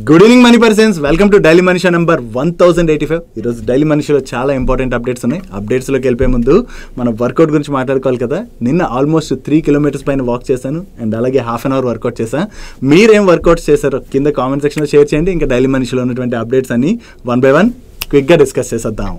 Good evening money persons, welcome to daily Manisha number 1085. ఈరోజు daily మనిషిలో చాలా ఇంపార్టెంట్ అప్డేట్స్ ఉన్నాయి. అప్డేట్స్లోకి వెళ్ళిపోయే ముందు మనం వర్కౌట్ గురించి మాట్లాడుకోవాలి కదా. నిన్న ఆల్మోస్ట్ 3 కిలోమీటర్స్ పైన వాక్ చేశాను అండ్ అలాగే హాఫ్ అన్ అవర్ వర్కౌట్ చేశాను. మీరేం వర్కౌట్స్ చేశారో కింద కామెంట్ సెక్షన్లో షేర్ చేయండి. ఇంకా డైలీ మనిషిలో ఉన్నటువంటి అప్డేట్స్ అన్ని 1 by 1 క్విక్గా డిస్కస్ చేసేద్దాం.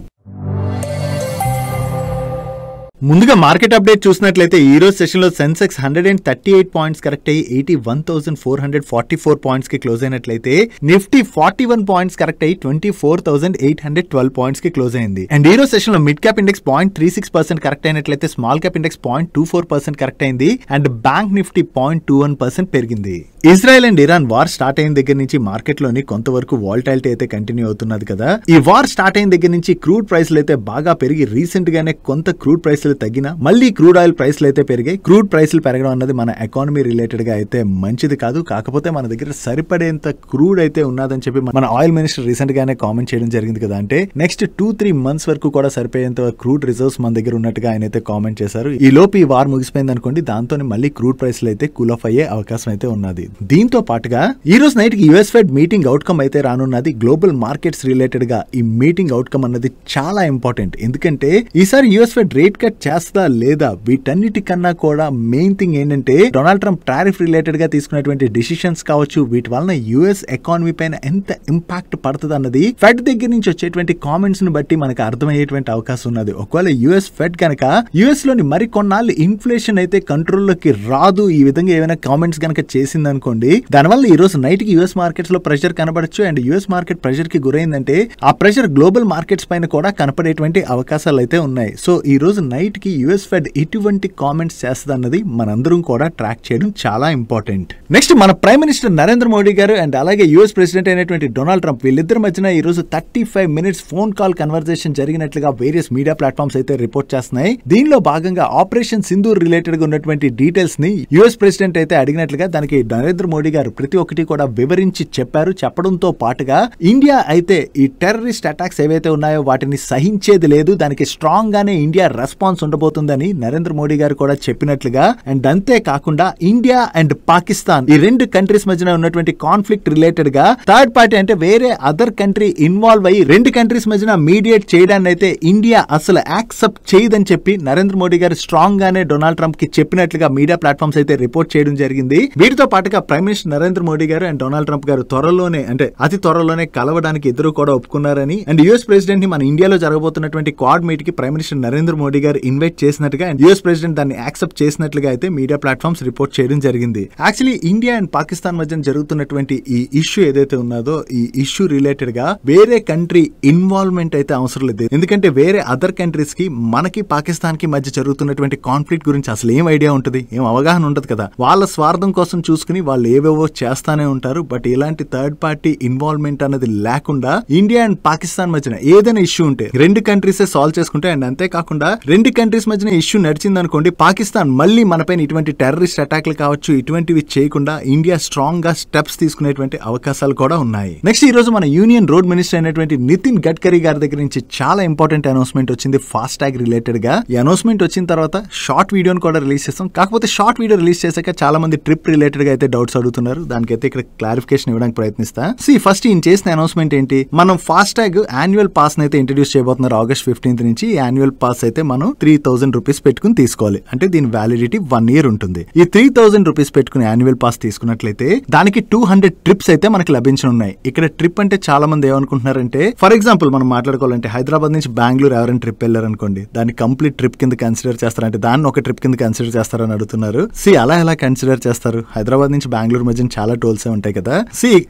ముందుగా మార్కెట్ అప్డేట్ చూసినట్లయితే ఈ రోజు సెషన్ లో సెన్సెక్స్ 138 పాయింట్స్ కరెక్ట్ అయ్యి 81,444 పాయింట్స్ కి క్లోజ్ అయినట్లయితే నిఫ్టీ 41 పాయింట్స్ కరెక్ట్ అయ్యి 24,812 పాయింట్స్ కి క్లోజ్ అయింది. అండ్ ఈ రోజు సెషన్ లో మిడ్ క్యాప్ ఇండెక్స్ 0.36% కరెక్ట్ అయినట్లయితే స్మాల్ క్యాప్ ఇండెక్స్ 0.24% కరెక్ట్ అయింది. అండ్ బ్యాంక్ నిఫ్టీ 0.21% పెరిగింది. Israel and Iran war start అయిన దగ్గర నుంచి మార్కెట్ లోని కొంతవరకు వాలటాలిటీ అయితే కంటిన్యూ అవుతున్నది కదా. ఈ వార్ స్టార్ట్ అయిన దగ్గర నుంచి క్రూడ్ ప్రైస్లు అయితే బాగా పెరిగి రీసెంట్ గానే కొంత క్రూడ్ ప్రైస్ తగ్గిన మళ్ళీ క్రూడ్ ఆయిల్ ప్రైస్లు అయితే పెరిగాయి. క్రూడ్ ప్రైస్లు పెరగడం అన్నది మన ఎకానమీ రిలేటెడ్ గా అయితే మంచిది కాదు. కాకపోతే మన దగ్గర సరిపడేంత క్రూడ్ అయితే ఉన్నదని చెప్పి మన ఆయిల్ మినిస్టర్ రీసెంట్ గానే కామెంట్ చేయడం జరిగింది కదా. అంటే నెక్స్ట్ 2-3 మంత్స్ వరకు కూడా సరిపోయేంత క్రూడ్ రిజర్వ్స్ మన దగ్గర ఉన్నట్టుగా ఆయన అయితే కామెంట్ చేశారు. ఈ లోపు ఈ వార్ ముగిసిపోయింది అనుకోండి, దాంతో మళ్ళీ క్రూడ్ ప్రైస్లు అయితే కూల్ ఆఫ్ అయ్యే అవకాశం అయితే ఉన్నది. దీంతో పాటుగా ఈ రోజు నైట్ కి యుఎస్ ఫెడ్ మీటింగ్ అవుట్కమ్ అయితే రానున్నది. గ్లోబల్ మార్కెట్స్ రిలేటెడ్ గా ఈ మీటింగ్ అవుట్కమ్ అన్నది చాలా ఇంపార్టెంట్. ఎందుకంటే ఈసారి యుఎస్ ఫెడ్ రేట్ కట్ చేస్తా లేదా, వీటన్నిటికన్నా కూడా మెయిన్ థింగ్ ఏంటంటే డొనాల్డ్ ట్రంప్ టారిఫ్ రిలేటెడ్ గా తీసుకున్నటువంటి డిసిషన్స్ కావచ్చు, వీటి వలన యుఎస్ ఎకానమీ పైన ఎంత ఇంపాక్ట్ పడుతుంది అన్నది ఫెడ్ దగ్గర నుంచి వచ్చేటువంటి కామెంట్స్ ను బట్టి మనకు అర్థమయ్యేటువంటి అవకాశం ఉన్నది. ఒకవేళ యుఎస్ ఫెడ్ కనుక యుఎస్ లోని మరికొన్నాళ్ళు ఇన్ఫ్లేషన్ అయితే కంట్రోల్లోకి రాదు, ఈ విధంగా ఏమైనా కామెంట్స్ కనుక చేసింది అనుకోండి, దానివల్ల ఈ రోజు నైట్ కి యుఎస్ మార్కెట్స్ లో ప్రెషర్ కనబడచ్చు. అండ్ యుఎస్ మార్కెట్ ప్రెషర్ కి గురైందంటే ఆ ప్రెషర్ గ్లోబల్ మార్కెట్స్ పైన కూడా కనపడేటువంటి అవకాశాలు అయితే ఉన్నాయి. సో ఈ రోజు నైట్ కి యుఎస్ ఫెడ్ ఎటువంటి కామెంట్స్ చేస్తుంది అన్నది మనందరం కూడా ట్రాక్ చేయడం చాలా ఇంపార్టెంట్. నెక్స్ట్ మన ప్రైమ్ మినిస్టర్ నరేంద్ర మోడీ గారు అండ్ అలాగే యుఎస్ ప్రెసిడెంట్ అయినటువంటి డొనాల్డ్ ట్రంప్ వీళ్ళిద్దరి మధ్యన ఈ రోజు 35 minutes ఫోన్ కాల్ కన్వర్జేషన్ జరిగినట్లుగా వేరియస్ మీడియా ప్లాట్ఫామ్స్ అయితే రిపోర్ట్ చేస్తున్నాయి. దీనిలో భాగంగా ఆపరేషన్ సింధూర్ రిలేటెడ్ గా ఉన్నటువంటి డీటెయిల్స్ ని యుఎస్ ప్రెసిడెంట్ అయితే అడిగినట్లుగా దానికి నరేంద్ర మోడీ గారు ప్రతి ఒక్కటి కూడా వివరించి చెప్పారు. చెప్పడంతో పాటుగా ఇండియా అయితే ఈ టెర్రరిస్ట్ అటాక్స్ ఏవైతే ఉన్నాయో వాటిని సహించేది లేదు, దానికి స్ట్రాంగ్ గానే ఇండియా రెస్పాన్స్ ఉండబోతుందని నరేంద్ర మోడీ గారు కూడా చెప్పినట్లుగా. అండ్ అంతే కాకుండా ఇండియా అండ్ పాకిస్తాన్ ఈ రెండు కంట్రీస్ మధ్యన ఉన్నటువంటి కాన్ఫ్లిక్ట్ రిలేటెడ్ గా థర్డ్ పార్టీ అంటే వేరే అదర్ కంట్రీ ఇన్వాల్వ్ అయ్యి రెండు కంట్రీస్ మధ్యన మీడియేట్ చేయడాన్ని అయితే ఇండియా అసలు యాక్సెప్ట్ చేయదని చెప్పి నరేంద్ర మోడీ గారు స్ట్రాంగ్ గానే డొనాల్డ్ ట్రంప్ కి చెప్పినట్లుగా మీడియా ప్లాట్ఫామ్స్ అయితే రిపోర్ట్ చేయడం జరిగింది. వీటితో పాటుగా ప్రైమ్ మినిస్టర్ నరేంద్ర మోడీ గారు అండ్ డొనాల్డ్ ట్రంప్ గారు త్వరలోనే అంటే అతి త్వరలోనే కలవడానికి ఇద్దరు కూడా ఒప్పుకున్నారని అండ్ యుఎస్ ప్రెసిడెంట్ ని మన ఇండియాలో జరగబోతున్నటువంటి క్వాడ్ మీట్ కి ప్రైమ్ మినిస్టర్ నరేంద్ర మోడీ గారు ఇన్వైట్ చేసినట్టుగా అండ్ యుఎస్ ప్రెసిడెంట్ దాన్ని యాక్సెప్ట్ చేసినట్లుగా అయితే మీడియా ప్లాట్ఫామ్స్ రిపోర్ట్ చేయడం జరిగింది. యాక్చువల్లీ ఇండియా అండ్ పాకిస్తాన్ మధ్య జరుగుతున్నటువంటి ఈ ఇష్యూ ఏదైతే ఉన్నదో ఈ ఇష్యూ రిలేటెడ్ గా వేరే కంట్రీ ఇన్వాల్వ్మెంట్ అయితే అవసరం లేదు. ఎందుకంటే వేరే అదర్ కంట్రీస్ కి మనకి పాకిస్తాన్ కి మధ్య జరుగుతున్నటువంటి కాన్ఫ్లిక్ట్ గురించి అసలు ఏం ఐడియా ఉంటుంది, ఏం అవగాహన ఉంటది కదా. వాళ్ళ స్వార్థం కోసం చూసుకుని వాళ్ళు ఏవేవో చేస్తానే ఉంటారు. బట్ ఇలాంటి థర్డ్ పార్టీ ఇన్వాల్వ్మెంట్ అనేది లేకుండా ఇండియా అండ్ పాకిస్తాన్ మధ్యన ఏదైనా ఇష్యూ ఉంటే రెండు కంట్రీస్ సాల్వ్ చేసుకుంటే అండ్ అంతేకాకుండా రెండు కంట్రీస్ మధ్యన ఇష్యూ నడిచింది అనుకోండి, పాకిస్తాన్ మళ్ళీ మనపైన ఇటువంటి టెర్రరిస్ట్ అటాక్లు కావచ్చు ఇటువంటివి చేయకుండా ఇండియా స్ట్రాంగ్ గా స్టెప్స్ తీసుకునేటువంటి అవకాశాలు కూడా ఉన్నాయి. నెక్స్ట్ ఈ రోజు మన యూనియన్ రోడ్ మినిస్టర్ అయినటువంటి నితిన్ గడ్కరీ గారి దగ్గర నుంచి చాలా ఇంపార్టెంట్ అనౌన్స్మెంట్ వచ్చింది ఫాస్ట్ ట్యాగ్ రిలేటెడ్ గా. ఈ అనౌన్స్మెంట్ వచ్చిన తర్వాత షార్ట్ వీడియోని కూడా రిలీజ్ చేస్తాం. కాకపోతే షార్ట్ వీడియో రిలీజ్ చేశాక చాలా మంది ట్రిప్ రిలేటెడ్ గా అయితే డౌట్స్ అడుగుతున్నారు. దానికైతే ఇక్కడ క్లారిఫికేషన్ ఇవ్వడానికి ప్రయత్నిస్తా. ఫస్ట్ ఈయన చేసిన అనౌన్స్మెంట్ ఏంటి, మనం ఫాస్ట్ ట్యాగ్ యాన్యువల్ పాస్ అయితే ఇంట్రడ్యూస్ చేయబోతున్నారు August 15th నుంచి. ఈ యాన్యువల్ పాస్ అయితే మనం 3,000 రూపీస్ పెట్టుకుని తీసుకోవాలి. అంటే దీని వ్యాలిడిటీ 1 year ఉంటుంది. ఈ 3,000 రూపీస్ పెట్టుకుని యాన్యువల్ పాస్ తీసుకున్నట్లయితే దానికి 200 ట్రిప్స్ అయితే మనకి లభించనున్నాయి. ఇక్కడ ట్రిప్ అంటే చాలా మంది ఏమనుకుంటున్నారంటే, ఫర్ ఎగ్జాంపుల్ మనం మాట్లాడుకోవాలంటే హైదరాబాద్ నుంచి బెంగళూరు ఎవరైనా ట్రిప్ వెళ్ళారనుకోండి, దాన్ని కంప్లీట్ ట్రిప్ కింద కన్సిడర్ చేస్తారంటే దాన్ని ఒక ట్రిప్ కింద కన్సిడర్ చేస్తారని అడుగుతున్నారు. అలా ఎలా కన్సిడర్ చేస్తారు? హైదరాబాద్ నుంచి బెంగళూరు మధ్య చాలా టోల్స్ ఉంటాయి కదా.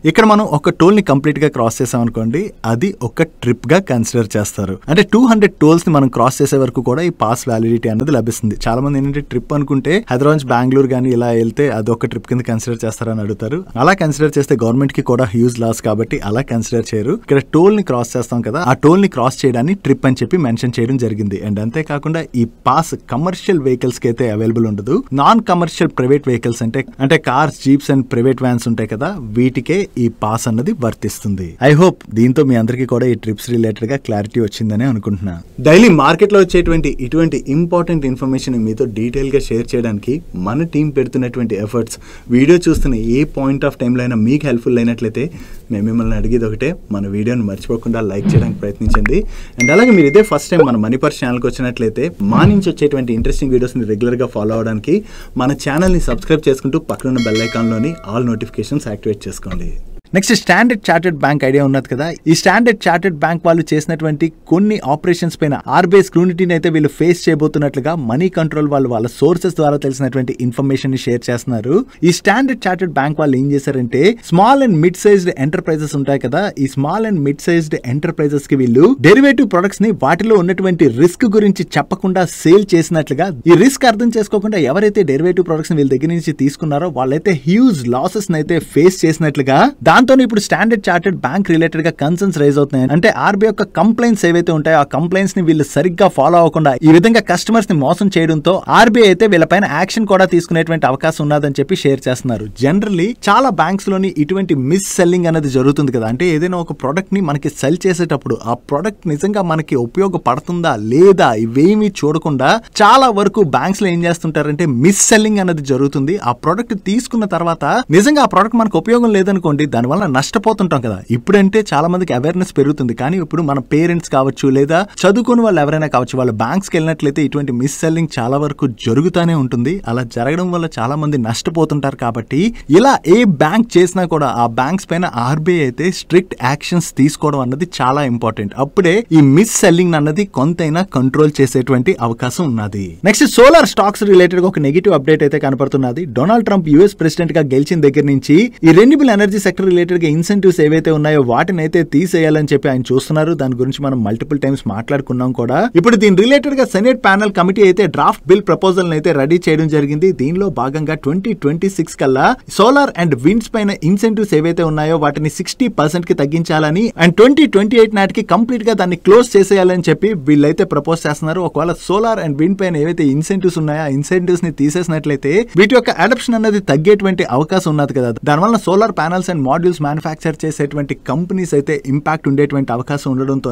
ఇక్కడ మనం ఒక టోల్ ని కంప్లీట్ గా క్రాస్ చేసాం అనుకోండి, అది ఒక ట్రిప్ గా కన్సిడర్ చేస్తారు. అంటే 200 టోల్స్ ని మనం క్రాస్ చేసే వరకు కూడా ఈ పాస్ వ్యాలిడిటీ అనేది లభిస్తుంది. చాలా మంది ఏంటంటే ట్రిప్ అనుకుంటే హైదరాబాద్ నుంచి బెంగళూరు కానీ ఇలా వెళ్తే అది ఒక ట్రిప్ కింద కన్సిడర్ చేస్తారని అడుగుతారు. అలా కన్సిడర్ చేస్తే గవర్నమెంట్ కి కూడా హ్యూజ్ లాస్ కాబట్టి అలా కన్సిడర్ చేయరు. ఇక్కడ టోల్ ని క్రాస్ చేస్తాం కదా, ఆ టోల్ ని క్రాస్ చేయడాన్ని ట్రిప్ అని చెప్పి మెన్షన్ చేయడం జరిగింది. అండ్ అంతేకాకుండా ఈ పాస్ కమర్షియల్ వెహికల్స్ కి అయితే అవైలబుల్ ఉండదు. నాన్ కమర్షియల్ ప్రైవేట్ వెహికల్స్ అంటే cars, jeeps and private vans ఉంటాయి కదా, వీటికే ఈ పాస్ అన్నది వర్తిస్తుంది. ఐ హోప్ దీంతో మీ అందరికీ కూడా ఈ ట్రిప్స్ రిలేటెడ్ గా క్లారిటీ వచ్చిందని అనుకుంటున్నా. డైలీ మార్కెట్ లో వచ్చేటువంటి ఇటువంటి ఇంపార్టెంట్ ఇన్ఫర్మేషన్ మీతో డీటెయిల్గా షేర్ చేయడానికి మన టీం పెడుతున్నటువంటి ఎఫర్ట్స్ వీడియో చూస్తున్న ఏ పాయింట్ ఆఫ్ టైంలో అయినా మీకు హెల్ప్ఫుల్ అయినట్లయితే మేము మిమ్మల్ని అడిగేది ఒకటే, మన వీడియోని మర్చిపోకుండా లైక్ చేయడానికి ప్రయత్నించండి. అండ్ అలాగే మీరు ఇదే ఫస్ట్ టైం మన మనీ పర్స్ ఛానల్కి వచ్చినట్లయితే మా నుంచి వచ్చేటువంటి ఇంట్రెస్టింగ్ వీడియోస్ని రెగ్యులర్గా ఫాలో అవడానికి మన ఛానల్ని సబ్స్క్రైబ్ చేసుకుంటూ పక్కనున్న బెల్ ఐకాన్లోని ఆల్ నోటిఫికేషన్స్ యాక్టివేట్ చేసుకోండి. Next standard chartered bank idea ఉన్నది కదా. ఈ స్టాండర్డ్ చార్టర్డ్ బ్యాంక్ వాళ్ళు చేసినటువంటి కొన్ని ఆపరేషన్స్ పైన ఆర్బీఐ స్క్రూనిటీని అయితే వీళ్ళు ఫేస్ చేయబోతున్నట్లుగా మనీ కంట్రోల్ వాళ్ళు వాళ్ళ సోర్సెస్ ద్వారా తెలిసినటువంటి ఇన్ఫర్మేషన్ ని షేర్ చేస్తున్నారు. ఈ స్టాండర్డ్ చార్టర్డ్ బ్యాంక్ వాళ్ళు ఏం చేశారంటే small and mid sized enterprises ఉంటాయి కదా, ఈ small and mid sized enterprises కి వీళ్ళు డెరివేటివ్ ప్రొడక్ట్స్ ని వాటిలో ఉన్నటువంటి రిస్క్ గురించి చెప్పకుండా సేల్ చేసినట్లుగా, ఈ రిస్క్ అర్థం చేసుకోకుండా ఎవరైతే డెరివేటివ్ ప్రొడక్ట్స్ ని వీళ్ళ దగ్గర నుంచి తీసుకున్నారో వాళ్ళైతే హ్యూజ్ లాసెస్ అయితే ఫేస్ చేసినట్లుగా, దాంతో ఇప్పుడు స్టాండర్డ్ చార్టర్డ్ బ్యాంక్ రిలేటెడ్ గా కన్సర్న్స్ రైజ్ అవుతున్నాయి. అంటే ఆర్బీఐ యొక్క కంప్లైంట్స్ ఏవైతే ఉంటాయో ఆ కంప్లైంట్స్ ని వీళ్ళు సరిగ్గా ఫాలో అవ్వకుండా ఈ విధంగా కస్టమర్స్ ని మోసం చేయడంతో ఆర్బీఐ అయితే వీళ్ళపైన యాక్షన్ కూడా తీసుకునేటువంటి అవకాశం ఉన్నదని చెప్పి షేర్ చేస్తున్నారు. జనరల్లీ చాలా బ్యాంక్స్ లోని ఇటువంటి మిస్ సెల్లింగ్ అనేది జరుగుతుంది కదా. అంటే ఏదైనా ఒక ప్రొడక్ట్ ని మనకి సెల్ చేసేటప్పుడు ఆ ప్రొడక్ట్ నిజంగా మనకి ఉపయోగపడుతుందా లేదా ఇవేమీ చూడకుండా చాలా వరకు బ్యాంక్స్ లో ఏం చేస్తుంటారంటే మిస్ సెల్లింగ్ అనేది జరుగుతుంది. ఆ ప్రొడక్ట్ తీసుకున్న తర్వాత నిజంగా ఆ ప్రొడక్ట్ మనకు ఉపయోగం లేదనుకోండి, దానివల్ల నష్టపోతుంటాం కదా. ఇప్పుడంటే చాలా మందికి అవేర్నెస్ పెరుగుతుంది, కానీ ఇప్పుడు మన పేరెంట్స్ కావచ్చు లేదా చదువుకుని వాళ్ళు ఎవరైనా కావచ్చు, వాళ్ళు బ్యాంక్స్కి వెళ్ళినట్లయితే ఇటువంటి మిస్ సెల్లింగ్ చాలా వరకు జరుగుతూనే ఉంటుంది. అలా జరగడం వల్ల చాలా మంది నష్టపోతుంటారు. కాబట్టి ఇలా ఏ బ్యాంక్ చేసినా కూడా ఆ బ్యాంక్స్ పైన ఆర్బీఐ అయితే స్ట్రిక్ట్ యాక్షన్స్ తీసుకోవడం అన్నది చాలా ఇంపార్టెంట్. అప్పుడే ఈ మిస్ సెల్లింగ్ అన్నది కొంతైనా కంట్రోల్ చేసేటువంటి అవకాశం ఉన్నది. నెక్స్ట్ సోలార్ స్టాక్స్ రిలేటెడ్ గా ఒక నెగిటివ్ అప్డేట్ అయితే కనపడుతున్నది. డొనాల్డ్ ట్రంప్ యుఎస్ ప్రెసిడెంట్ గా గెలిచిన దగ్గర నుంచి ఈ రెన్యూబుల్ ఎనర్జీ సెక్టర్ రిలేటెడ్ గా ఇన్సెంటివ్స్ ఏవైతే ఉన్నాయో వాటిని అయితే తీసేయాలని చెప్పి ఆయన చూస్తున్నారు. దాని గురించి మనం మల్టిపుల్ టైమ్స్ మాట్లాడుకున్నాం కూడా. ఇప్పుడు దీని రిలేటెడ్ గా సెనేట్ ప్యానల్ కమిటీ అయితే డ్రాఫ్ట్ బిల్ ప్రపోజల్ అయితే రెడీ చేయడం జరిగింది. దీనిలో భాగంగా 2026 కల్లా సోలార్ అండ్ విండ్స్ పైన ఇన్సెంటివ్స్ ఏవైతే ఉన్నాయో వాటిని 60% కి తగ్గించాలని అండ్ 2028 నాటికి కంప్లీట్ గా దాన్ని క్లోజ్ చేసేయాలని చెప్పి వీళ్ళైతే ప్రపోజ్ చేస్తున్నారు. ఒకవేళ సోలార్ అండ్ విండ్ పైన ఏవైతే ఇన్సెంటివ్స్ ఉన్నాయో ఆ ఇన్సెంటివ్స్ ని తీసేసినట్లయితే వీటి యొక్క అడాప్షన్ అనేది తగ్గేటువంటి అవకాశం ఉన్నది కదా. దానివల్ల solar panels and modules manufacture చేసేటువంటి కంపెనీస్ అయితే ఇంపాక్ట్ ఉండేటువంటి అవకాశం ఉండడంతో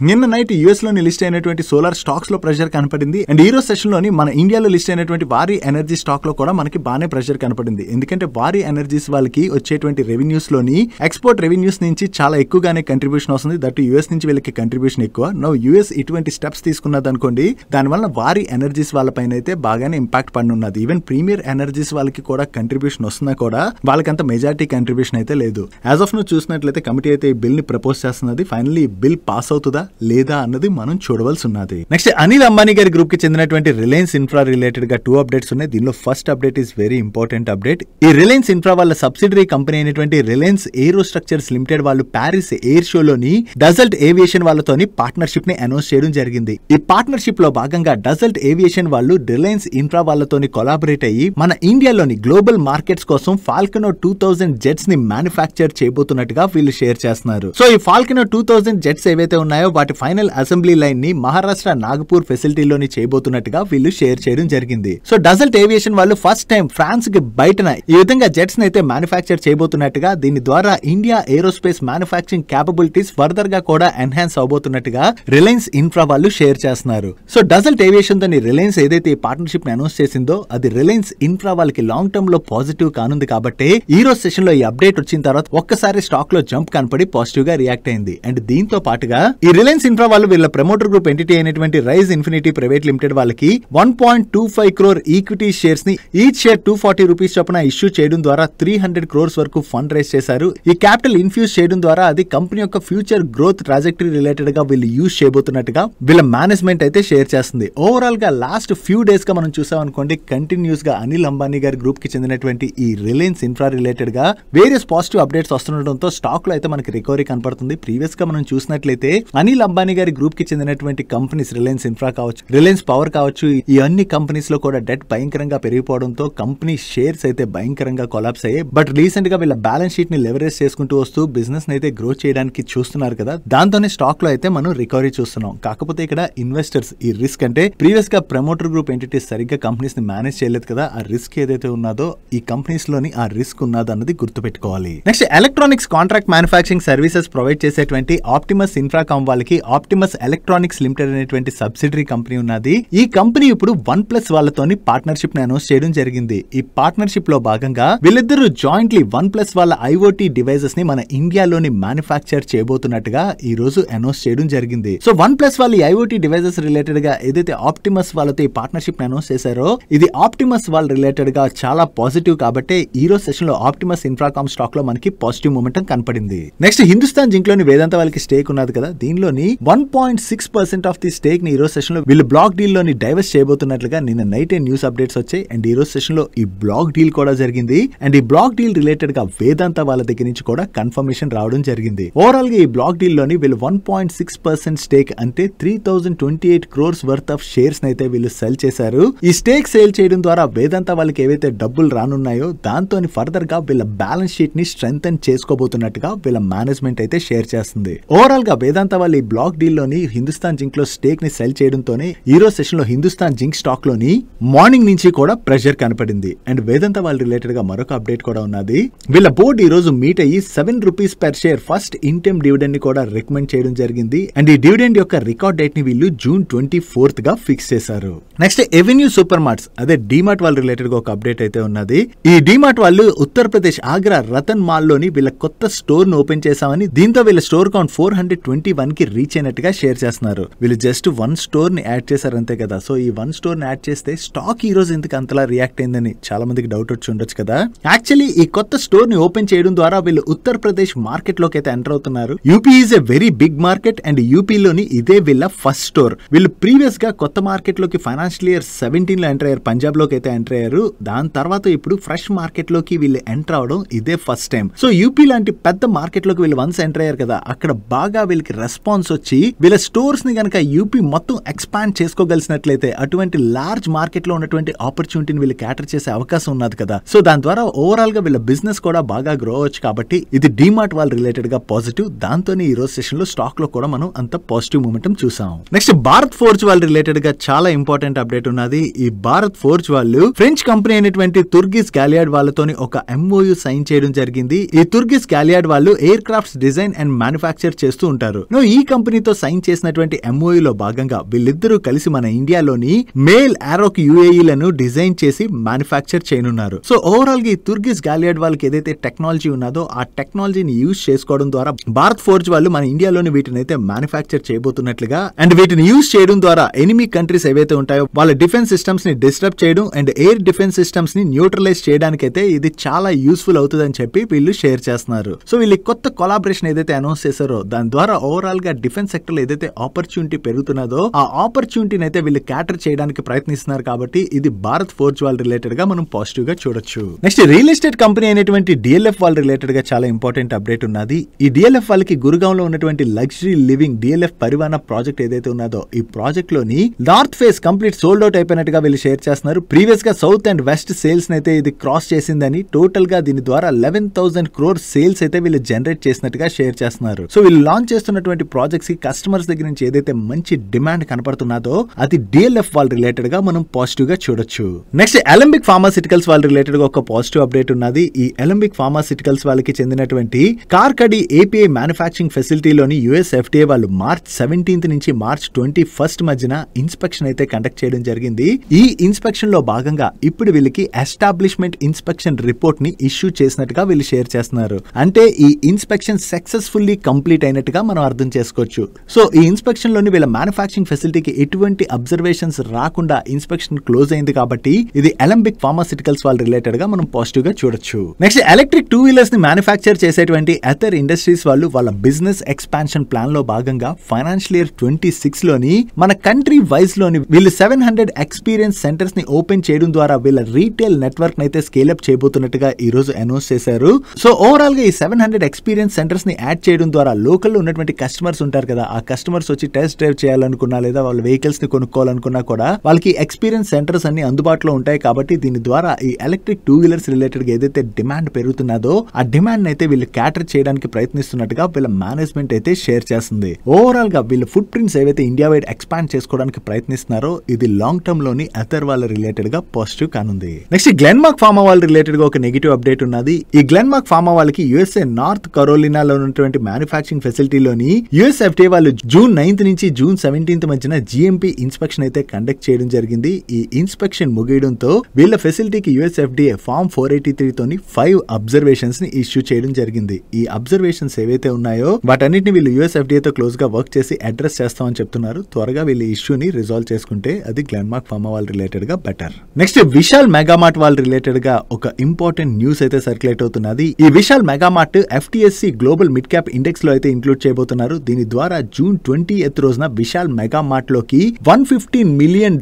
నిన్న నైట్ యుఎస్ లోని లిస్ట్ అయినటువంటి సోలార్ స్టాక్స్ లో ప్రెషర్ కనపడింది. అండ్ ఈ రోజు సెషన్ లోని మన ఇండియాలో లిస్ట్ అయినటువంటి వారీ ఎనర్జీ స్టాక్ లో కూడా మనకి బాగానే ప్రెషర్ కనపడింది. ఎందుకంటే వారీ ఎనర్జీస్ వాళ్ళకి వచ్చేటువంటి రెవెన్యూస్ లోని ఎక్స్పోర్ట్ రెవెన్యూస్ నుంచి చాలా ఎక్కువగానే కంట్రిబ్యూషన్ వస్తుంది. దట్ యుఎస్ నుంచి వీళ్ళకి కంట్రిబ్యూషన్ ఎక్కువ. నో యుఎస్ ఇటువంటి స్టెప్స్ తీసుకున్నది అనుకోండి, దానివల్ల వారీ ఎనర్జీస్ వాళ్ళపైన అయితే బాగానే ఇంపాక్ట్ పడినున్నది. ఈవెన్ ప్రీమియర్ ఎనర్జీస్ వాళ్ళకి కూడా కంట్రిబ్యూషన్ వస్తున్నా కూడా వాళ్ళకంత మెజారిటీ కంట్రిబ్యూషన్ అయితే లేదు. యాజ్ ఆఫ్ ను చూసినట్లయితే కమిటీ అయితే ఈ బిల్ ని ప్రపోజ్ చేస్తున్నది. ఫైనల్లీ ఈ బిల్ పాస్ అవుతుందా లేదా అన్నది మనం చూడవలసి ఉన్నది. నెక్స్ట్ అనిల్ అంబానీ గారి గ్రూప్ కి చెందినటువంటి రిలయన్స్ ఇన్ఫ్రా రిలేటెడ్ గా 2 అప్డేట్స్ ఉన్నాయి. దీనిలో first update is very important update. ఈ రిలయన్స్ ఇన్ఫ్రా వాళ్ళ సబ్సిడరీ కంపెనీ అయినటువంటి రిలయన్స్ ఏరో స్ట్రక్చర్స్ లిమిటెడ్ వాళ్ళు ప్యారిస్ ఎయిర్ షోలోని డజల్ట్ ఏవియేషన్ వాళ్ళతోని పార్ట్నర్షిప్ ని అనౌన్స్ చేయడం జరిగింది. ఈ పార్ట్నర్షిప్ లో భాగంగా డజల్ట్ ఏవియేషన్ వాళ్ళు రిలయన్స్ ఇన్ఫ్రా వాళ్ళతోని కొలాబరేట్ అయ్యి మన ఇండియాలోని గ్లోబల్ మార్కెట్స్ కోసం ఫాల్కనో 2000 జెట్స్ ని మ్యానుఫ్యాక్చర్ చేయబోతున్నట్టుగా వీళ్ళు షేర్ చేస్తున్నారు. సో ఈ ఫాల్కనో 2000 జెట్స్ ఏవైతే ఉన్నాయో వాటి ఫైనల్ అసెంబ్లీ లైన్ ని మహారాష్ట్ర నాగపూర్ ఫెసిలిటీలోని చేయబోతున్నట్టుగా వీళ్ళు షేర్ చేయడం జరిగింది. సో డజల్ట్ ఏవియేషన్ వాళ్ళు ఫస్ట్ టైం ఫ్రాన్స్ కి బయటన ఈ విధంగా జెట్స్ ని అయితే మ్యానుఫ్యాక్చర్ చేయబోతున్నట్టుగా, దీని ద్వారా India aerospace manufacturing capabilities further గా కూడా ఎన్హాన్స్ అవబోతున్నట్టుగా రిలయన్స్ ఇన్ఫ్రా వాళ్ళు షేర్ చేస్తున్నారు. సో డజల్ట్ ఏవియేషన్ తోని రిలయన్స్ ఏదైతే ఈ పార్ట్నర్షిప్ ని అనౌన్స్ చేసిందో అది రిలయన్స్ ఇన్ఫ్రా వాళ్ళకి లాంగ్ టర్మ్ లో పాజిటివ్ కానుంది. కాబట్టి ఈ రోజు సెషన్ లో ఈ అప్డేట్ వచ్చిన తర్వాత ఒక్కసారి స్టాక్ లో జంప్ కనపడి పాజిటివ్ గా రియాక్ట్ అయింది. అండ్ దీంతో పాటుగా ఈ రిలయన్స్ ఇన్ఫ్రా వాళ్ళు వీళ్ళ ప్రమోటర్ గ్రూప్ ఎంటిటీ అయినటువంటి రైజ్ ఇన్ఫినిటీ ప్రైవేట్ లిమిటెడ్ వాళ్ళకి 1.25 crore ఈక్విటీ షేర్స్ ని ఈచ్ షేర్ 240 రూపీస్ చొప్పున ఇష్యూ చేయడం ద్వారా 300 crores వరకు ఫండ్ రైజ్ చేశారు. ఈ క్యాపిటల్ ఇన్ఫ్యూజ్ చేయడం ద్వారా అది కంపెనీ యొక్క ఫ్యూచర్ గ్రోత్ ట్రాజెక్టరీ రిలేటెడ్ గా వీళ్ళు యూజ్ చేయబోతున్నట్టుగా వీళ్ళ మేనేజ్మెంట్ అయితే షేర్ చేస్తుంది. ఓవరాల్ గా లాస్ట్ ఫ్యూ డేస్ గా మనం చూసాం అనుకోండి, కంటిన్యూస్ గా అనిల్ అంబానీ గారి గ్రూప్ కి చెందినటువంటి ఈ రిలయన్స్ ఇన్ఫ్రా రిలేటెడ్ గా వేరియస్ పాజిటివ్ అప్డేట్స్ వస్తుండటంతో స్టాక్ లో అయితే మనకి రికవరీ కనపడుతుంది. ప్రీవియస్ గా మనం చూసినట్లయితే అనిల్ అంబానీ గారి గ్రూప్ కి చెందినటువంటి కంపెనీస్ రిలయన్స్ ఇన్ఫ్రా కావచ్చు, రిలయన్స్ పవర్ కావచ్చు, ఈ అన్ని కంపెనీస్ లో కూడా డెట్ భయంకరంగా పెరిగిపోవడంతో కంపెనీ షేర్స్ అయితే భయంకరంగా కొలాప్స్ అయ్యాయి. బట్ రీసెంట్ గా వీళ్ళ బ్యాలెన్స్ షీట్ ని లెవరేజ్ చేసుకుంటూ వస్తూ బిజినెస్ అయితే గ్రో చేయడానికి చూస్తున్నారు కదా, దాంతోనే స్టాక్ లో అయితే మనం రికవరీ చూస్తున్నాం. కాకపోతే ఇక్కడ ఇన్వెస్టర్స్ ఈ రిస్క్ అంటే ప్రీవియస్ గా ప్రమోటర్ గ్రూప్ ఎంటిటీస్ సరిగ్గా కంపెనీస్ ని మేనేజ్ చేయలేదు కదా, ఆ రిస్క్ ఏదైతే ఉన్నదో ఈ కంపెనీస్ లోని ఆ రిస్క్ ఉన్నది అన్నది గుర్తుపెట్టుకోవాలి. Next electronics contract manufacturing services provide చేసేటువంటి ఆప్టిమస్ ఇన్ఫ్రాకామ్ వాళ్ళకి ఆప్టిమస్ ఎలక్ట్రానిక్స్ లిమిటెడ్ అనేటువంటి సబ్సిడరీ కంపెనీ ఉన్నది. ఈ కంపెనీ ఇప్పుడు OnePlus వాళ్ళతోని పార్ట్నర్షిప్ ని అనౌన్స్ చేయడం జరిగింది. ఈ పార్ట్నర్షిప్ లో భాగంగా వీళ్ళిద్దరూ జాయింట్లీ OnePlus వాళ్ళ IoT డివైసెస్ ని మన ఇండియాలోని మ్యానుఫ్యాక్చర్ చేయబోతున్నట్టుగా ఈ రోజు అనౌన్స్ చేయడం జరిగింది. సో OnePlus వాళ్ళ IoT డివైసెస్ రిలేటెడ్ గా ఏదైతే ఆప్టిమస్ వాళ్ళతో ఈ పార్ట్నర్షిప్ ని అనౌన్స్ చేశారో ఇది ఆప్టిమస్ వాళ్ళ రిలేటెడ్ గా చాలా పాజిటివ్ కాబట్టి ఈ రోజు సెషన్ లో ఆప్టిమస్ ఇన్ఫ్రాకామ్ స్టాక్ లో మనకి పాజిటివ్ మూమెంటం కనపడింది. నెక్స్ట్ హిందుస్థాన్ జింక్ లోని వేదాంత వాళ్ళకి స్టేక్ ఉన్నది కదా, దీనిలోని 1.6% ఆఫ్ ది స్టేక్ ని ఈ రోజు సెషన్ లో వీళ్ళు బ్లాక్ డీల్ లోని డైవర్స్ చేయబోతున్నట్లుగా నిన్న నైట్ న్యూస్ అప్డేట్స్ వచ్చాయి. అండ్ ఈ రోజు సెషన్ లో ఈ బ్లాక్ డీల్ కూడా జరిగింది. అండ్ ఈ బ్లాక్ డీల్ రిలేటెడ్ గా వేదాంత వాళ్ళ దగ్గర నుంచి కూడా కన్ఫర్మేషన్ రావడం జరిగింది. ఓవరాల్ గా ఈ బ్లాక్ డీల్ లోని వీళ్ళు 1.6% స్టేక్ అంటే 3028 crores వర్త్ ఆఫ్ షేర్స్ అయితే వీళ్ళు సెల్ చేశారు. ఈ స్టేక్ సేల్ చేయడం ద్వారా వేదాంత వాళ్ళకి ఏవైతే డబ్బులు రానున్నాయో దాంతో ఫర్దర్ గా వీళ్ళ బ్యాలెన్స్ షీట్ ని స్ట్రెంథెన్ చేసుకోబోతున్నట్టుగా వీళ్ళ మేనేజ్మెంట్ అయితే షేర్ చేస్తుంది. ఓవరాల్ గా వేదాంత వాళ్ళ ఈ బ్లాక్ డీల్ లోని హిందుస్థాన్ జింక్ లో స్టేక్ ని సెల్ చేయడంతోనే ఈ రోజు సెషన్ లో హిందుస్థాన్ జింక్ స్టాక్ లోని మార్నింగ్ నుంచి కూడా ప్రెషర్ కనపడింది. అండ్ వేదాంత వాళ్ళ రిలేటెడ్ గా మరొక అప్డేట్ కూడా ఉన్నది. వీళ్ళ బోర్డు ఈ రోజు మీట్ అయ్యి ₹7 per షేర్ ఫస్ట్ ఇన్టెమ్ డివిడెండ్ ని కూడా రికమెండ్ చేయడం జరిగింది. అండ్ ఈ డివిడెండ్ యొక్క రికార్డ్ డేట్ ని వీళ్ళు June 24th గా ఫిక్స్ చేశారు. నెక్స్ట్ ఎవెన్యూ సూపర్ మార్ట్స్ అదే డిమార్ట్ వాళ్ళ రిలేటెడ్ గా ఒక అప్డేట్ అయితే ఉన్నది. ఈ డిమార్ట్ వాళ్ళు ఉత్తరప్రదేశ్ ఆగ్రా రతన్ మాల్ లోని వీళ్ళ కొత్త స్టోర్ ను ఓపెన్ చేశామని, దీంతో వీళ్ళ స్టోర్ కౌంట్ 421 కి రీచ్ అయినట్టుగా షేర్ చేస్తున్నారు. వీళ్ళు జస్ట్ 1 స్టోర్ ని యాడ్ చేశారు అంతే కదా. సో ఈ 1 స్టోర్ ని యాడ్ చేస్తే స్టాక్ ఈ రోజు ఎందుకు అంతలా రియాక్ట్ అయిందని చాలా మందికి డౌట్ వచ్చి ఉండొచ్చు కదా. యాక్చువల్లీ ఈ కొత్త స్టోర్ ని ఓపెన్ చేయడం ద్వారా వీళ్ళు ఉత్తరప్రదేశ్ మార్కెట్ లోకి అయితే ఎంటర్ అవుతున్నారు. UP is a very big market and యూపీలోని ఇదే వీళ్ళ ఫస్ట్ స్టోర్. వీళ్ళు ప్రీవియస్ గా కొత్త మార్కెట్ లోకి ఫైనాన్షియల్ ఇయర్ 17 లో ఎంటర్ అయ్యారు, పంజాబ్ లోకి అయితే ఎంటర్ అయ్యారు. దాని తర్వాత ఇప్పుడు ఫ్రెష్ మార్కెట్ లోకి వీళ్ళు ఎంటర్ అవడం ఇదే ఫస్ట్ టైం. సో యూపీ లాంటి పెద్ద మార్కెట్ లోకి వీళ్ళు వన్స్ ఎంటర్ అయ్యారు కదా, అక్కడ బాగా వీళ్ళకి రెస్పాన్స్ వచ్చి వీళ్ళ స్టోర్స్ ని గనక యూపీ మొత్తం ఎక్స్పాండ్ చేసుకోగలిసినట్లయితే అటువంటి లార్జ్ మార్కెట్ లో ఉన్నటువంటి ఆపర్చునిటీని వీళ్ళు క్యాటర్ చేసే అవకాశం ఉన్నది కదా. సో దాని ద్వారా ఓవరాల్ గా వీళ్ళ బిజినెస్ కూడా బాగా గ్రో అవచ్చు కాబట్టి ఇది డిమార్ట్ వాళ్ళ రిలేటెడ్ గా పాజిటివ్. దాంతోనే ఈ రోజు సెషన్ లో స్టాక్ లో కూడా మనం అంత పాజిటివ్ మూమెంటం చూసాం. నెక్స్ట్ భారత్ ఫోర్జ్ వాళ్ళ రిలేటెడ్ గా చాలా ఇంపార్టెంట్ అప్డేట్ ఉన్నది. ఈ భారత్ ఫోర్జ్ వాళ్ళు ఫ్రెంచ్ కంపెనీ అయినటువంటి తుర్గిస్ గాలియాడ్ వాళ్ళతోని ఒక MOU సైన్ చేయడం జరిగింది. ఈ తుర్గిస్ గాలియాడ్ వాళ్ళు air crafts design and manufacture చేస్తూ ఉంటారు. ఈ కంపెనీతో సైన్ చేసినటువంటి MOU లో భాగంగా వీళ్ళిద్దరూ కలిసి మన ఇండియాలోని మేల్ ఆరోక్ UAE-లను డిజైన్ చేసి మ్యానుఫ్యాక్చర్ చేయనున్నారు. సో ఓవరాల్ గా ఈ తుర్గిస్ గాలియాడ్ వాళ్ళకి ఏదైతే టెక్నాలజీ ఉన్నదో ఆ టెక్నాలజీని యూజ్ చేసుకోవడం ద్వారా భారత్ ఫోర్జ్ వాళ్ళు మన ఇండియాలోని వీటిని అయితే మ్యానుఫ్యాక్చర్ చేయబోతున్నట్లుగా అండ్ వీటిని యూజ్ చేయడం ద్వారా ఎనిమీ కంట్రీస్ ఏవైతే ఉంటాయో వాళ్ళ డిఫెన్స్ సిస్టమ్స్ ని డిస్టర్బ్ చేయడం అండ్ ఎయిర్ డిఫెన్స్ సిస్టమ్స్ ని న్యూట్రలైజ్ చేయడానికైతే ఇది చాలా యూస్ఫుల్ అవుతుందని చెప్పి వీళ్ళు షేర్ చేస్తున్నారు. సో వీళ్ళు కొత్త కొలాబరేషన్ ఏదైతే అనౌన్స్ చేశారో దాని ద్వారా ఓవరాల్ గా డిఫెన్స్ సెక్టర్ లో ఏదైతే ఆపర్చునిటీ పెరుగుతున్నదో ఆ ఆపర్చునిటీని అయితే వీళ్ళు క్యాటర్ చేయడానికి ప్రయత్నిస్తున్నారు కాబట్టి ఇది భారత్ ఫోర్జ్ వాళ్ళ రిలేటెడ్ గా మనం పాజిటివ్ గా చూడొచ్చు. నెక్స్ట్ రియల్ ఎస్టేట్ కంపెనీ అయినటువంటి DLF వాళ్ళ రిలేటెడ్ గా చాలా ఇంపార్టెంట్ అప్డేట్ ఉన్నది. ఈ DLF వాళ్ళకి గురుగావ్ లో ఉన్నటువంటి luxury living DLF Privana project ఏదైతే ఉన్నదో ఈ ప్రాజెక్ట్ లోని north face complete sold out అయిపోయినట్టుగా వీళ్ళు షేర్ చేస్తున్నారు. ప్రీవియస్ గా సౌత్ అండ్ వెస్ట్ సేల్స్ అయితే ఇది క్రాస్ చేసిందని, టోటల్ గా దీని ద్వారా 11,000 crores సేల్స్ అయితే వీళ్ళు జనరేట్ చేసినట్టుగా షేర్ చేస్తున్నారు. సో వీళ్ళు లాంచ్ చేస్తున్నటువంటి ప్రాజెక్ట్స్ కి కస్టమర్స్ దగ్గర నుంచి ఏదైతే మంచి డిమాండ్ కనపడుతున్నదో అది DLF వాళ్ళ రిలేటెడ్ గా మనం పాజిటివ్ గా చూడొచ్చు. నెక్స్ట్ అలెంబిక్ ఫార్మాసిటికల్స్ వాళ్ళ రిలేటెడ్ గా ఒక పాజిటివ్ అప్డేట్ ఉన్నది. ఈ అలెంబిక్ ఫార్మాసిటికల్స్ వాళ్ళకి చెందినటువంటి కార్కడి API మ్యానుఫ్యాక్చరింగ్ ఫెసిలిటీలోని US FDA వాళ్ళు March 17th నుంచి March 21st మధ్యన ఇన్స్పెక్షన్ అయితే కండక్ట్ చేయడం జరిగింది. ఈ ఇన్స్పెక్షన్ లో భాగంగా ఇప్పుడు వీళ్ళకి ఎస్టాబ్లిష్మెంట్ ఇన్స్పెక్షన్ రిపోర్ట్ ని ఇష్యూ చేసినట్టుగా వీళ్ళు షేర్ చేస్తున్నారు. అంటే ఈ ఇన్స్పెక్షన్ సక్సెస్ఫుల్లీ కంప్లీట్ అయినట్టుగా మనం అర్థం చేసుకోవచ్చు. సో ఈ ఇన్స్పెక్షన్ లోని వీళ్ళ మ్యానుఫ్యాక్చరింగ్ ఫెసిలిటీకి ఎటువంటి అబ్జర్వేషన్స్ రాకుండా ఇన్స్పెక్షన్ క్లోజ్ అయింది కాబట్టి ఇది అలెంబిక్ ఫార్మాసిటికల్స్ వాళ్ళ రిలేటెడ్ గా మనం పాజిటివ్ గా చూడొచ్చు. నెక్స్ట్ ఎలక్ట్రిక్ 2-wheelers ని మ్యానుఫ్యాక్చర్ చేసేటువంటి అథర్ ఇండస్ట్రీస్ వాళ్ళు వాళ్ళ బిజినెస్ ఎక్స్పాన్షన్ ప్లాన్ లో భాగంగా ఫైనాన్షియల్ ఇయర్ 26 లోని మన కంట్రీ వైజ్ లోని వీళ్ళు 700 ఎక్స్పీరియన్స్ సెంటర్స్ ని ఓపెన్ చేయడం ద్వారా వీళ్ళ రీటైల్ నెట్వర్క్ అయితే స్కేల్ అప్ చేయబోతున్నట్టుగా ఈ రోజు అనౌన్స్ చేశారు. సో ఓవరాల్ గా ఈ 700 ఎక్స్పీరియన్స్ సెంటర్స్ ని యాడ్ చేయడం ద్వారా లోకల్ లో ఉన్నటువంటి కస్టమర్స్ ఉంటారు కదా, ఆ కస్టమర్స్ వచ్చి టెస్ట్ డ్రైవ్ చేయాలనుకున్నా లేదా వాళ్ళ వెహికల్స్ ని కొనుక్కోవాలనుకున్నా కూడా వాళ్ళకి ఎక్స్పీరియన్స్ సెంటర్స్ అన్ని అందుబాటులో ఉంటాయి. కాబట్టి దీని ద్వారా ఈ ఎలక్ట్రిక్ 2-wheelers రిలేటెడ్ గా ఏదైతే డిమాండ్ పెరుగుతున్నదో ఆ డిమాండ్ అయితే వీళ్ళు క్యాటర్ చేయడానికి ప్రయత్నిస్తున్నట్టుగా వీళ్ళ మేనేజ్మెంట్ అయితే షేర్ చేస్తుంది. ఓవరాల్ గా వీళ్ళ ఫుట్ ప్రింట్స్ ఏవైతే ఇండియా వైడ్ ఎక్స్పాండ్ చేసుకోవడానికి ప్రయత్నిస్తున్నారో ఇది లాంగ్ టర్మ్ లోని అథర్ వాళ్ళ రిలేటెడ్ గా పాజిటివ్ కానుంది. నెక్స్ట్ గ్లెన్మార్క్ ఫార్మా వాళ్ళ రిలేటెడ్ గా ఒక నెగిటివ్ అప్డేట్ ఉన్నది. ఈ గ్లెన్మార్క్ గ్లెన్మార్క్ ఫార్మా వాళ్ళకి యుఎస్ఏ నార్త్ కరోలినాలో ఉన్నటువంటి మ్యానుఫ్యాక్చరింగ్ ఫెసిలిటీలోని యుఎస్ ఎఫ్డీఏ వాళ్ళు జూన్ 9th నుంచి జూన్ 17th మధ్యన జిఎంపీ ఇన్స్పెక్షన్ అయితే కండక్ట్ చేయడం జరిగింది. ఈ ఇన్స్పెక్షన్ ముగియడంతో వీళ్ళ ఫెసిలిటీకి యుఎస్ ఎఫ్డీఏ ఫార్మ్ 483 తోని 5 అబ్జర్వేషన్స్ ని ఇష్యూ చేయడం జరిగింది. ఈ అబ్జర్వేషన్స్ ఏవైతే ఉన్నాయో వాటన్నిటిని వీళ్ళు యుఎస్ ఎఫ్డీఏ తో క్లోజ్ గా వర్క్ చేసి అడ్రస్ చేస్తామని చెప్తున్నారు. త్వరగా వీళ్ళు ఇష్యూని రిజాల్వ్ చేసుకుంటే అది గ్లెన్మార్క్ ఫార్మా వాళ్ళ రిలేటెడ్ గా బెటర్. నెక్స్ట్ విశాల్ మెగామార్ట్ వాళ్ళ రిలేటెడ్ గా ఒక ఇంపార్టెంట్ న్యూస్ అయితే సర్క్యులేట్ అవుతున్నది. ఈ Vishal Mega Mart FTSE global mid cap index లో అయితే ఇంక్లూడ్ చేయబోతున్నారు. దీని ద్వారా జూన్ 20th రోజున విశాల్ మెగామార్ట్ లోకి $115 million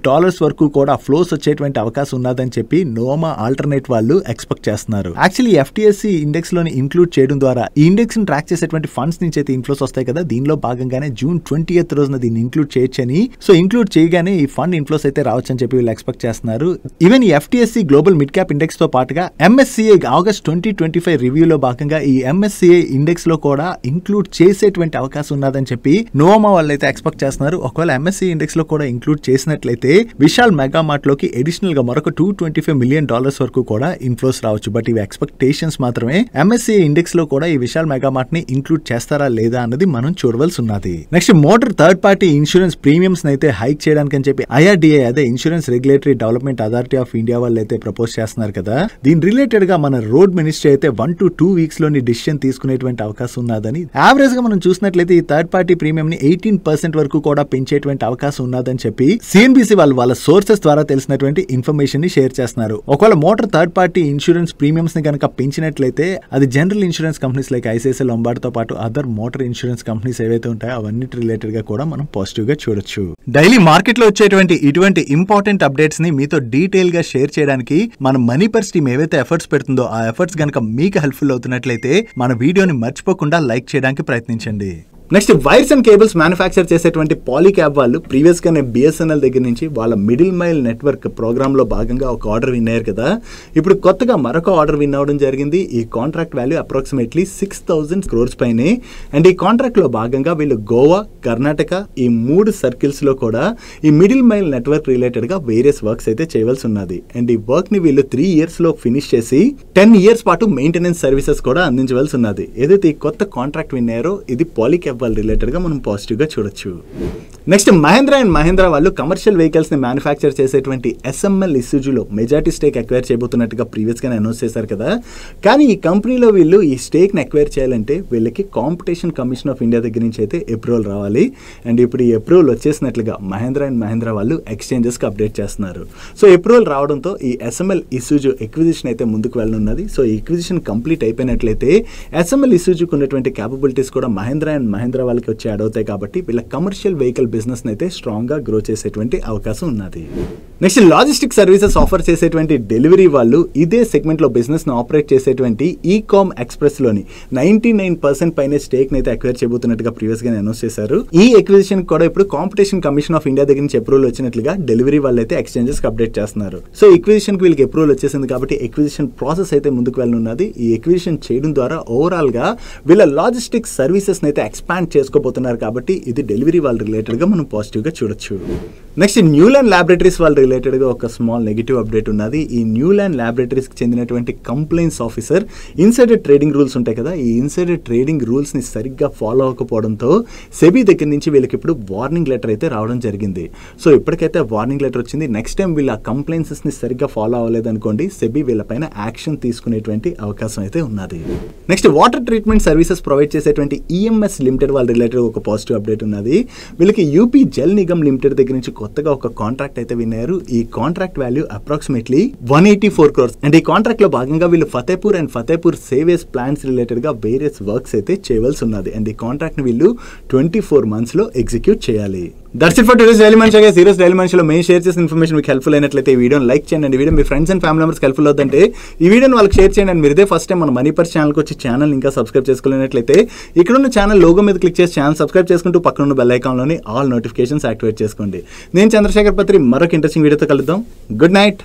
వరకు కూడా ఫ్లోస్ వచ్చేటువంటి అవకాశం ఉన్నదని చెప్పి నోమా ఆల్టర్నేట్ వాళ్ళు ఎక్స్పెక్ట్ చేస్తున్నారు. యాక్చువల్లీ ఎఫ్టీఎస్సి ఇండెక్స్ లోని ఇంక్లూడ్ చేయడం ద్వారా ఈ ఇండెక్స్ ని ట్రాక్ చేసేటువంటి ఫండ్స్ నుంచి అయితే ఇన్ఫ్లోస్ వస్తాయి కదా, దీనిలో భాగంగానే జూన్ 20th రోజున దీన్ని ఇంక్లూడ్ చేయొచ్చని, సో ఇంక్లూడ్ చేయగానే ఈ ఫండ్ ఇన్ఫ్లోస్ అయితే రావచ్చని చెప్పి వీళ్ళు ఎక్స్పెక్ట్ చేస్తున్నారు. ఈవెన్ ఈ ఎఫ్టీఎస్సి గ్లోబల్ మిడ్ క్యాప్ ఇండెక్స్ తో పాటుగా ఎంఎస్సిఐ ఆగస్ట్ 2025 రివ్యూలో భాగంగా ఈ ఎంఎస్సిఐ ఇండెక్స్ లో కూడా ఇంక్లూడ్ చేసేటువంటి అవకాశం ఉన్నదని చెప్పి నోమా వాళ్ళు అయితే ఎక్స్పెక్ట్ చేస్తున్నారు. ఒకవేళ ఎంఎస్సిఐ ఇండెక్స్ లో కూడా ఇంక్లూడ్ చేసినట్లయితే విశాల్ మెగామార్ట్ లోకి అడిషనల్ గా మరొక $225 million వరకు కూడా ఇన్ఫ్లోస్ రావచ్చు. బట్ ఇవి ఎక్స్పెక్టేషన్స్ మాత్రమే. ఎంఎస్సిఐ ఇండెక్స్ లో కూడా ఈ విశాల్ మెగామార్ట్ ని ఇంక్లూడ్ చేస్తారా లేదా అన్నది మనం చూడవలసి ఉన్నది. Next motor third party insurance premiums అయితే హైక్ చేయడానికి అని చెప్పి ఐఆర్డీఏ అదే insurance regulatory development authority of India వాళ్ళు అయితే ప్రపోజ్ చేస్తున్నారు కదా, దీని రిలేటెడ్ గా మన రోడ్ మినిస్ట్రీ అయితే 1 to 2 weeks లోని డిసిషన్ తీసుకునేటువంటి అవకాశం ఉన్నదని, యావరేజ్ గా మనం చూసినట్లయితే ఈ థర్డ్ పార్టీ ప్రీమియం ని 18% వరకు కూడా పెంచేటువంటి అవకాశం ఉన్నదని చెప్పి సిఎన్బిసి వాళ్ళ సోర్సెస్ ద్వారా తెలిసినటువంటి ఇన్ఫర్మేషన్ ని షేర్ చేస్తున్నారు. ఒకవేళ motor third party insurance premiums ని కనుక పెంచినట్లయితే అది general insurance companies like ICICI Lombard తో పాటు అదర్ మోటార్ ఇన్సూరెన్స్ కంపెనీస్ ఏవైతే ఉంటాయో అవన్నిటి రిలేటెడ్ గా కూడా మనం పాజిటివ్ గా చూడొచ్చు. డైలీ మార్కెట్ లో వచ్చేటువంటి ఇటువంటి ఇంపార్టెంట్ అప్డేట్స్ ని మీతో డీటెయిల్ గా షేర్ చేయడానికి మన మనీ పర్స్ టీమ్ ఏవైతే ఎఫర్ట్స్ పెడుతుందో ఆ ఎఫర్ట్స్ గనక మీకు హెల్ప్ఫుల్ అవుతున్నట్లయితే మన వీడియోని మర్చిపోకుండా లైక్ చేయడానికి ప్రయత్నించండి. Next wires and cables manufacture చేసేటువంటి పాలీక్యాబ్ వాళ్ళు ప్రీవియస్ గానే బిఎస్ఎన్ఎల్ దగ్గర నుంచి వాళ్ళ మిడిల్ మైల్ నెట్వర్క్ ప్రోగ్రామ్ లో భాగంగా ఒక ఆర్డర్ విన్ అయ్యారు కదా, ఇప్పుడు కొత్తగా మరొక ఆర్డర్ విన్ అవడం జరిగింది. ఈ కాంట్రాక్ట్ వాల్యూ అప్రాక్సిమేట్లీ 6,000 crores పైనే. అండ్ ఈ కాంట్రాక్ట్ లో భాగంగా వీళ్ళు గోవా, కర్ణాటక ఈ 3 సర్కిల్స్ లో కూడా ఈ మిడిల్ మైల్ నెట్వర్క్ రిలేటెడ్ గా వేరియస్ వర్క్స్ అయితే చేయవలసి ఉన్నది. అండ్ ఈ వర్క్ ని వీళ్ళు 3 years లో ఫినిష్ చేసి 10 years పాటు మెయింటెనెన్స్ సర్వీసెస్ కూడా అందించవలసి ఉన్నది. ఏదైతే ఈ కొత్త కాంట్రాక్ట్ విన్ అయ్యారో ఇది పాలీక్యాబ్ రిలేటెడ్ గా మనం పాజిటివ్ గా చూడొచ్చు. నెక్స్ట్ మహేంద్ర అండ్ మహేంద్ర వాళ్ళు కమర్షియల్ వెహికల్స్ ని మ్యానుఫ్యాక్చర్ చేసేటువంటి ఎస్ఎంఎల్ ఇసుజులో మెజారిటీ స్టేక్ అక్వైర్ చేయబోతున్నట్టుగా ప్రీవియస్ గా అనౌన్స్ చేశారు కదా, కానీ ఈ కంపెనీలో వీళ్ళు ఈ స్టేక్ ని అక్వైర్ చేయాలంటే వీళ్ళకి కాంపిటీషన్ కమిషన్ ఆఫ్ ఇండియా దగ్గర నుంచి అయితే అప్రూవల్ రావాలి. అండ్ ఇప్పుడు ఈ అప్రూవల్ వచ్చేసినట్లుగా మహేంద్ర అండ్ మహేంద్ర వాళ్ళు ఎక్స్చేంజెస్ కి అప్డేట్ చేస్తున్నారు. సో అప్రూవల్ రావడంతో ఈ ఎస్ఎంఎల్ ఇసుజు ఎక్విజిషన్ అయితే ముందుకు వెళ్ళనున్నది. సో ఈ ఎక్విజిషన్ కంప్లీట్ అయిపోయినట్లయితే ఎస్ఎంఎల్ ఇసుజుకు ఉన్నటువంటి క్యాపబిలిటీస్ కూడా మహేంద్ర అండ్ మహేంద్ర వాళ్ళకి వచ్చి యాడ్ అవుతాయి. కాబట్టి వీళ్ళ కమర్షియల్ వెహికల్ బిజినెస్ అయితే స్ట్రాంగ్ గా గ్రో చేసేటువంటి అవకాశం ఉన్నది. నెక్స్ట్ లాజిస్టిక్ సర్వీసెస్ ఆఫర్ చేసేటువంటి డెలివరీ వాళ్ళు ఇదే సెగ్మెంట్ లో బిజినెస్ ను ఆపరేట్ చేసేటువంటి ఈకామ్ ఎక్స్ప్రెస్ లోని 99% పైన స్టేక్ అయితే అక్వైర్ చేయబోతున్నట్టుగా ప్రీవియస్ గా అనౌన్స్ చేశారు. ఈ ఎక్విజిషన్ కూడా ఇప్పుడు కాంపిటీషన్ కమిషన్ ఆఫ్ ఇండియా దగ్గర నుంచి అప్రూవల్ వచ్చినట్లుగా డెలివరీ వాళ్ళు అయితే ఎక్స్చేంజెస్ కి అప్డేట్ చేస్తున్నారు. సో ఎక్విజిషన్ కి వీళ్ళకి అప్రూవల్ వచ్చేసింది కాబట్టి ఎక్విజిషన్ ప్రాసెస్ అయితే ముందుకు వెళ్ళనున్నది. ఈ ఎక్విజిషన్ చేయడం ద్వారా ఓవరాల్ గా వీళ్ళ లాజిస్టిక్ సర్వీసెస్ అయితే ఎక్స్పాండ్ చేసుకోబోతున్నారు. కాబట్టి ఇది డెలివరీ వాళ్ళ రిలేటెడ్ గా మనం పాజిటివ్ గా చూడొచ్చు. నెక్స్ట్ న్యూలాండ్ ల్యాబొరేటరీస్ వాళ్ళ రిలేటెడ్ గా ఒక స్మాల్ నెగిటివ్ అప్డేట్ ఉన్నది. ఈ న్యూలాండ్ ల్యాబొరేటరీస్ కి చెందినటువంటి complaints officer insider trading rules ఉంటాయి కదా, ఈ ఇన్సైడర్ ట్రేడింగ్ రూల్స్ ని సరిగ్గా ఫాలో అవ్వకపోవడంతో సెబీ దగ్గర నుంచి వీళ్ళకి ఇప్పుడు వార్నింగ్ లెటర్ అయితే రావడం జరిగింది. సో ఇప్పటికైతే వార్నింగ్ లెటర్ వచ్చింది. నెక్స్ట్ టైం వీళ్ళ కంప్లైంట్స్ ని సరిగ్గా ఫాలో అవ్వలేదు అనుకోండి, సెబీ వీళ్ళపైన యాక్షన్ తీసుకునేటువంటి అవకాశం అయితే ఉన్నది. Next water treatment services provide చేసేటువంటి ఈఎంఎస్ లిమిటెడ్ వాళ్ళ రిలేటెడ్ ఒక పాజిటివ్ అప్డేట్ ఉన్నది. వీళ్ళకి యూపీ జల్ నిగమ్ లిమిటెడ్ దగ్గర నుంచి కొత్తగా ఒక కాంట్రాక్ట్ అయితే విన్నారు. ఈ contract value approximately 184 crores. And ఈ కాంట్రాక్ట్ లో భాగంగా వీళ్ళు Fatehpur and Fatehpur savage plants related గా వేరియస్ వర్క్స్ అయితే చేయవలసి ఉన్నది. అండ్ ఈ కాంట్రాక్ట్ ని వీళ్ళు 24 months లో ఎగ్జిక్యూట్ చేయాలి. That's it for today's daily మనిషి. సీరియస్ డైలీ మనిషిలో మేము షేర్ చేసిన ఇన్ఫర్మేషన్ మీకు హెల్ప్ఫుల్ అయినట్లయితే ఈ వీడియోని లైక్ చేయండి. Video me friends and family members helpful అవుతుంటే ఈ వీడియోని వాళ్ళకి షేర్ చేయండి. అండ్ మీరు ఇదే ఫస్ట్ టైం మన మనీ పర్స్ ఛానల్కి వచ్చి ఛానల్ ఇంకా సబ్స్క్రైబ్ చేసుకోలేనట్లయితే ఇక్కడ ఉన్న ఛానల్ లోగో మీద క్లిక్ చేసి ఛానల్ సబ్స్క్రైబ్ చేసుకుంటూ పక్కన ఉన్న బెల్ ఐకాన్లోని ఆల్ నోటిఫికేషన్స్ యాక్టివేట్ చేసుకోండి. నేను చంద్రశేఖర్ పత్రి మరొక ఇంట్రెస్టింగ్ వీడియోతో కలుద్దాం. Good night.